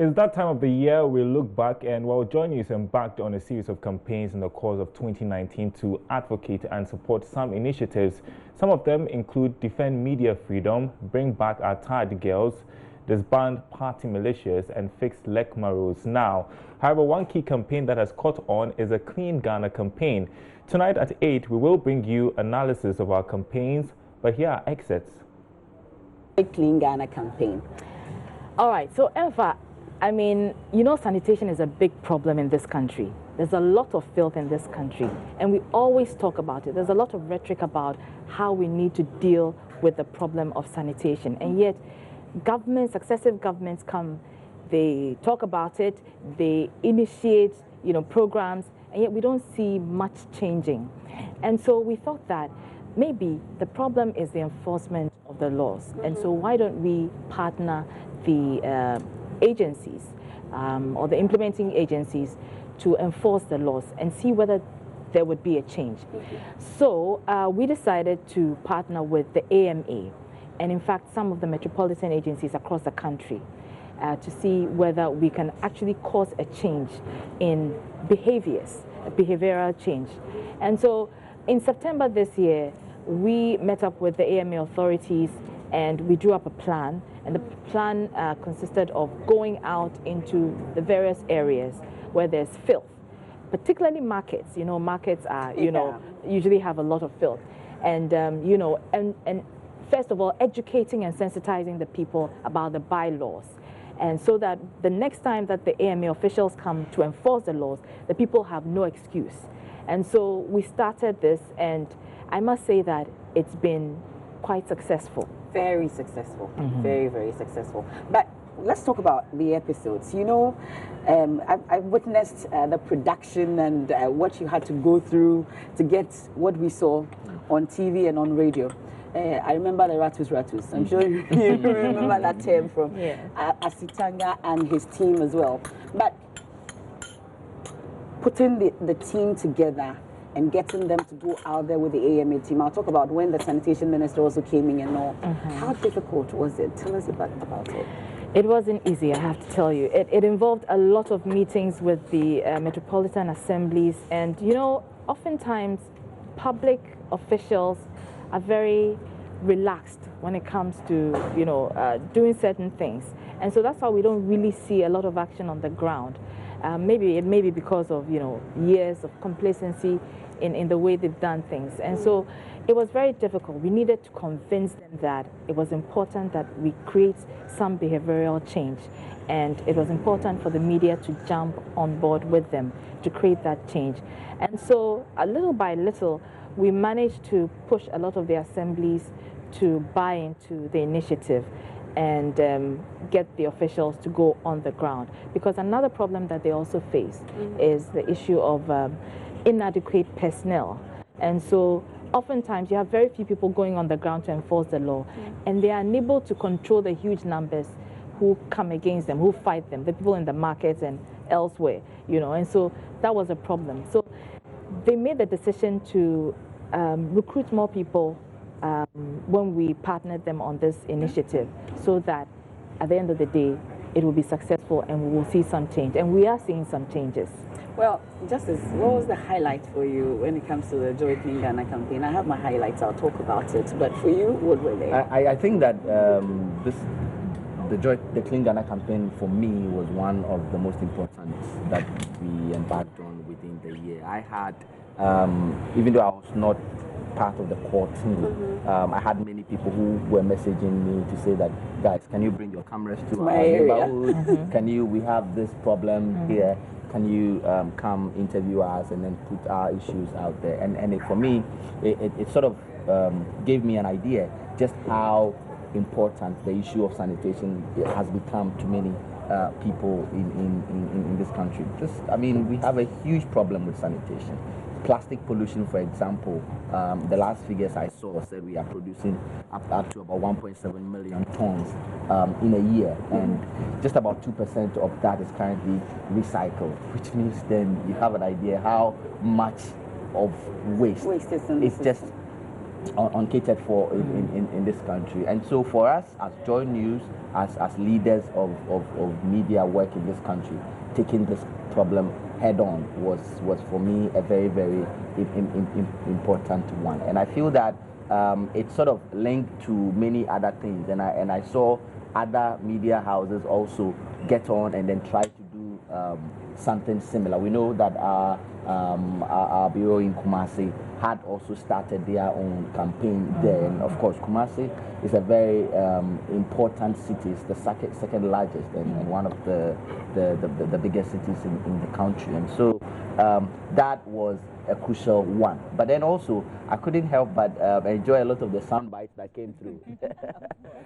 It's that time of the year we look back and JoyNews embarked on a series of campaigns in the course of 2019 to advocate and support some initiatives. Some of them include defend media freedom, bring back our tired girls, disband party militias, and fix LECMA rules now. However, one key campaign that has caught on is a Clean Ghana campaign. Tonight at 8, we will bring you analysis of our campaigns, but here are excerpts. Clean Ghana campaign. All right, so Eva, I mean, you know, sanitation is a big problem in this country. There's a lot of filth in this country, and we always talk about it. There's a lot of rhetoric about how we need to deal with the problem of sanitation, and yet governments, successive governments come, they talk about it, they initiate, programs, and yet we don't see much changing. And so we thought that maybe the problem is the enforcement of the laws, and so why don't we partner the agencies or the implementing agencies to enforce the laws and see whether there would be a change. So we decided to partner with the AMA and in fact some of the metropolitan agencies across the country to see whether we can actually cause a change in behaviors, a behavioral change. And so in September this year, we met up with the AMA authorities and we drew up a plan, and the plan consisted of going out into the various areas where there's filth, particularly markets. Markets are, usually have a lot of filth, and and first of all, educating and sensitizing the people about the bylaws, and so that the next time that the AMA officials come to enforce the laws, the people have no excuse. And so we started this, and I must say that it's been quite successful. Very successful. Very, very successful. But let's talk about the episodes. I've witnessed the production and what you had to go through to get what we saw on TV and on radio. I remember the Ratus. I'm sure you remember that term from Asitanga and his team as well. But putting the team together and getting them to go out there with the AMA team. I'll talk about when the sanitation minister also came in and all. How difficult was it? Tell us about it. It wasn't easy, I have to tell you. It involved a lot of meetings with the metropolitan assemblies, and oftentimes public officials are very relaxed when it comes to doing certain things, and so that's why we don't really see a lot of action on the ground. Maybe it may be because of years of complacency in the way they've done things, and so it was very difficult. We needed to convince them that it was important that we create some behavioral change, and it was important for the media to jump on board with them to create that change. And so little by little, we managed to push a lot of the assemblies to buy into the initiative and get the officials to go on the ground. Because another problem that they also face is the issue of inadequate personnel. And so oftentimes you have very few people going on the ground to enforce the law, and they are unable to control the huge numbers who come against them, who fight them, the people in the markets and elsewhere, and so that was a problem. So they made the decision to recruit more people when we partnered them on this initiative, so that at the end of the day it will be successful and we will see some change, and we are seeing some changes. Well, Justice, what was the highlight for you when it comes to the Joy Clean Ghana campaign? I have my highlights, I'll talk about it, but for you, what were they? I think that the Clean Ghana campaign for me was one of the most important that we embarked on within the year. I had, even though I was not part of the core team, I had many people who were messaging me to say that, guys, can you bring your cameras to my our area? Neighborhood? We have this problem here. Can you come interview us and then put our issues out there? And for me, it sort of gave me an idea just how important the issue of sanitation has become to many people in this country. We have a huge problem with sanitation. Plastic pollution, for example, the last figures I saw said we are producing up to about 1.7 million tons in a year, and just about 2% of that is currently recycled, which means then you have an idea how much of waste is just uncatered for in this country. And so for us as JoyNews, as leaders of media work in this country, taking this problem head on was for me a very, very important one. And I feel that it's sort of linked to many other things, and I saw other media houses also get on and then try to do something similar. We know that our bureau in Kumasi had also started their own campaign there, and of course Kumasi is a very important city. It's the second largest and one of the biggest cities in the country, and so that was a crucial one. But then also I couldn't help but enjoy a lot of the sound bites that came through.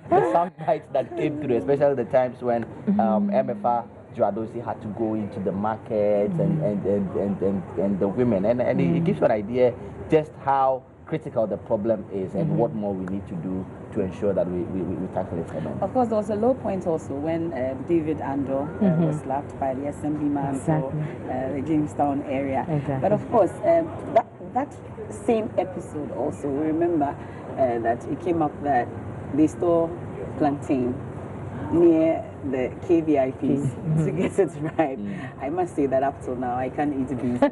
The sound bites that came through, especially the times when MFA Juadosi had to go into the markets and the women, and it gives you an idea just how critical the problem is and what more we need to do to ensure that we tackle it head on. Of course, there was a low point also when David Andor was slapped by the assemblyman for the Jamestown area. But of course, that same episode also, we remember that it came up that they store plantain near the KVIPs to get it right. I must say that up till now, I can't eat beans. I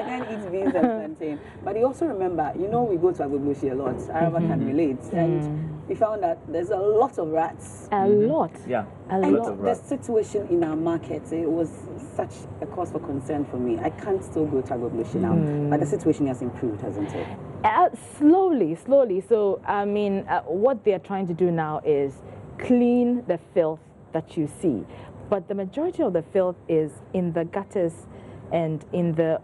can't eat beans and plantain. But you also remember, you know, we go to Agbogbloshie a lot. Araba can relate. And we found that there's a lot of rats. A lot. Yeah. A lot. The situation in our markets, it was such a cause for concern for me. I can't still go to Agbogbloshie now. But the situation has improved, hasn't it? Slowly. So, I mean, what they're trying to do now is clean the filth that you see. But the majority of the filth is in the gutters and in the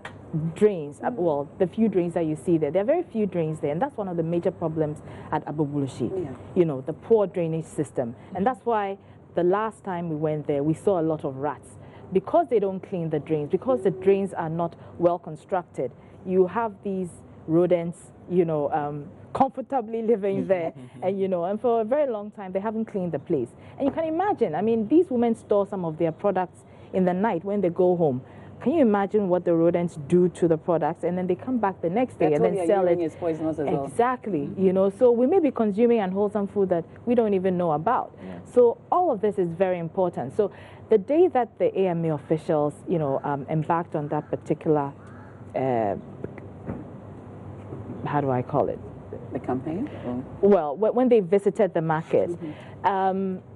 drains. Well, the few drains that you see there. There are very few drains there, and that's one of the major problems at Agbogbloshie. You know, the poor drainage system. And that's why the last time we went there, we saw a lot of rats. Because they don't clean the drains, because the drains are not well constructed, you have these rodents, you know, comfortably living there, and you know, and for a very long time they haven't cleaned the place. And you can imagine, I mean, these women store some of their products in the night when they go home. Can you imagine what the rodents do to the products? And then they come back the next day and then sell it. Is poisonous as well. Exactly. You know, so we may be consuming unwholesome food that we don't even know about. So all of this is very important. So the day that the AMA officials, you know, embarked on that particular how do I call it? The campaign? Well, when they visited the market,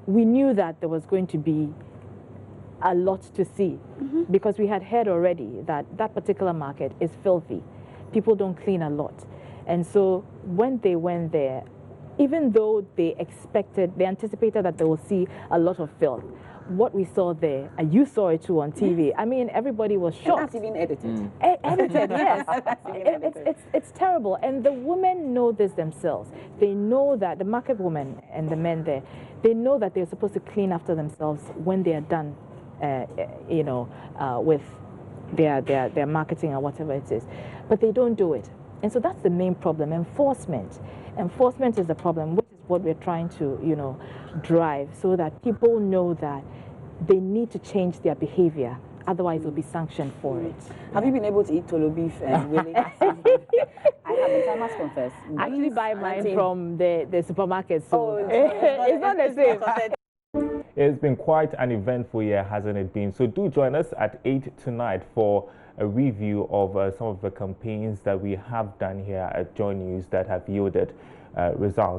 we knew that there was going to be a lot to see because we had heard already that that particular market is filthy. People don't clean a lot. And so when they went there, even though they anticipated that they will see a lot of filth, what we saw there, and you saw it too on TV, I mean, everybody was shocked. And that's even edited. Edited, yes. It's terrible. And the women know this themselves. They know that, the market women and the men there, they know that they're supposed to clean after themselves when they are done, you know, with their marketing or whatever it is. But they don't do it. And so that's the main problem, enforcement. Enforcement is the problem, which is what we're trying to, you know, drive so that people know that they need to change their behavior. Otherwise, they'll be sanctioned for it. Have you been able to eat tolo beef and willing? I haven't, I must confess. I actually buy mine from the supermarket, so it's not the same. It's been quite an eventful year, hasn't it been? So do join us at 8 tonight for a review of some of the campaigns that we have done here at JoyNews that have yielded results.